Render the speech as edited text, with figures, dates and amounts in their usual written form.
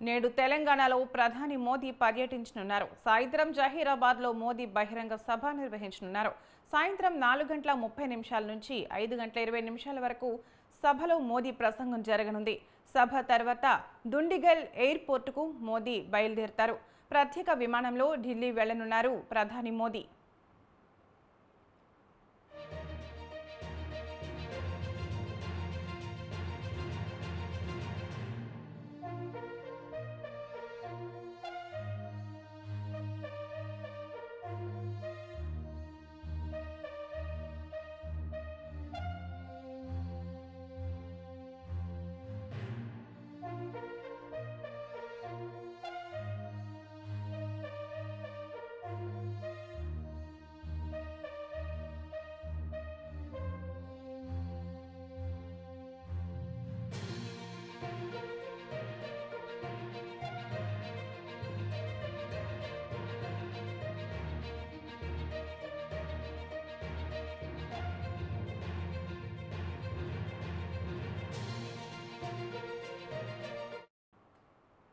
నేడు తెలంగాణలో ప్రధాని మోదీ పర్యటించనున్నారు. సాయంత్రం జహీరాబాద్లో మోదీ బహిరంగ సభ నిర్వహించనున్నారు. సాయంత్రం 4:30 నుంచి 5:20 వరకు సభలో మోదీ ప్రసంగం జరగనుంది. సభ తర్వాత దుండిగల్ ఎయిర్పోర్టుకు మోదీ బయలుదేరతారు. ప్రత్యేక విమానంలో ఢిల్లీ వెళ్లనున్నారు ప్రధాని మోదీ.